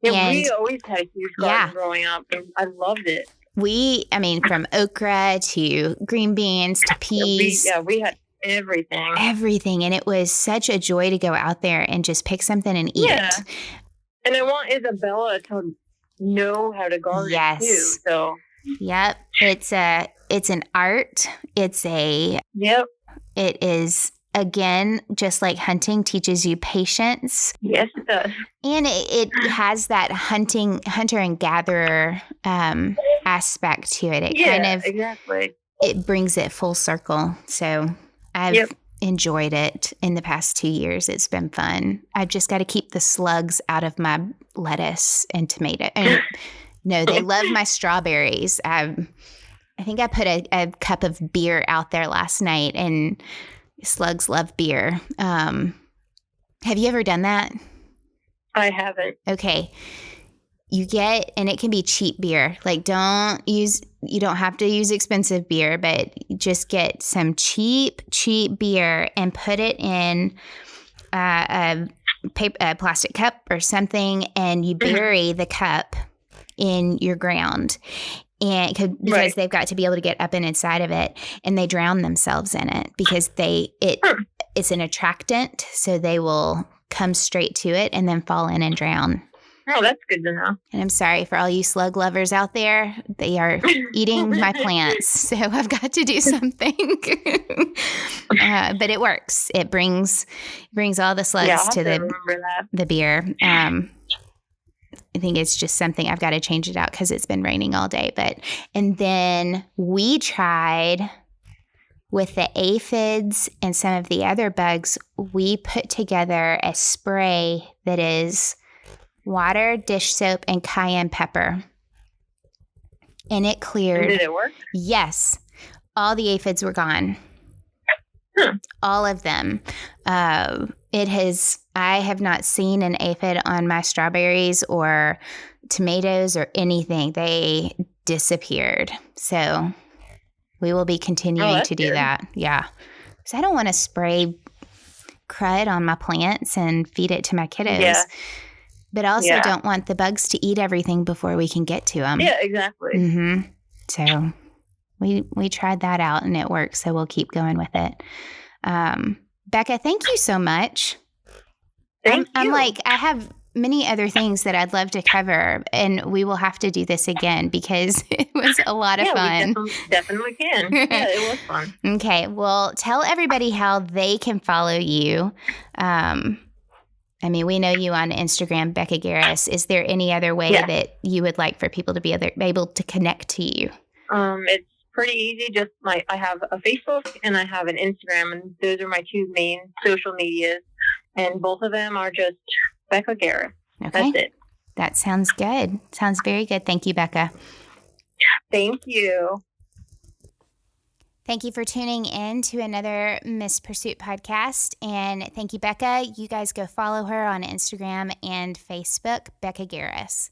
Yeah, we always had a huge garden growing up, and I loved it. From okra to green beans to peas. We had everything. Everything. And it was such a joy to go out there and just pick something and eat it. And I want Isabella to know how to garden too. So yep. It's an art. It is, again, just like hunting teaches you patience. Yes, it does. And it has that hunter and gatherer aspect to it. Exactly. It brings it full circle. So I've enjoyed it in the past 2 years. It's been fun. I've just got to keep the slugs out of my lettuce and tomato. And no, they love my strawberries. I think I put a cup of beer out there last night, and slugs love beer. Have you ever done that? I haven't. Okay. And it can be cheap beer. Like you don't have to use expensive beer, but just get some cheap beer and put it in a plastic cup or something, and you bury the cup in your ground. And because they've got to be able to get up and inside of it, and they drown themselves in it because it's an attractant, so they will come straight to it and then fall in and drown. Oh, that's good to know. And I'm sorry for all you slug lovers out there. They are eating my plants, so I've got to do something. But it works. It brings all the slugs to the beer. I think it's just something I've got to change it out because it's been raining all day. And then we tried with the aphids and some of the other bugs, we put together a spray that is water, dish soap, and cayenne pepper. And it cleared. And did it work? Yes. All the aphids were gone. All of them. I have not seen an aphid on my strawberries or tomatoes or anything. They disappeared. So we will be continuing to do that. Yeah. Because I don't want to spray crud on my plants and feed it to my kiddos. Yeah. But also don't want the bugs to eat everything before we can get to them. Yeah, exactly. Mm-hmm. So we tried that out and it worked. So we'll keep going with it. Beka, thank you so much. I'm like, I have many other things that I'd love to cover, and we will have to do this again because it was a lot of fun. We definitely can. Yeah, it was fun. Okay, well, tell everybody how they can follow you. We know you on Instagram, Beka Garris. Is there any other way that you would like for people to be able to connect to you? It's pretty easy. Just I have a Facebook and I have an Instagram, and those are my two main social medias. And both of them are just Beka Garris. Okay. That's it. That sounds good. Sounds very good. Thank you, Beka. Thank you. Thank you for tuning in to another Miss Pursuit podcast. And thank you, Beka. You guys go follow her on Instagram and Facebook, Beka Garris.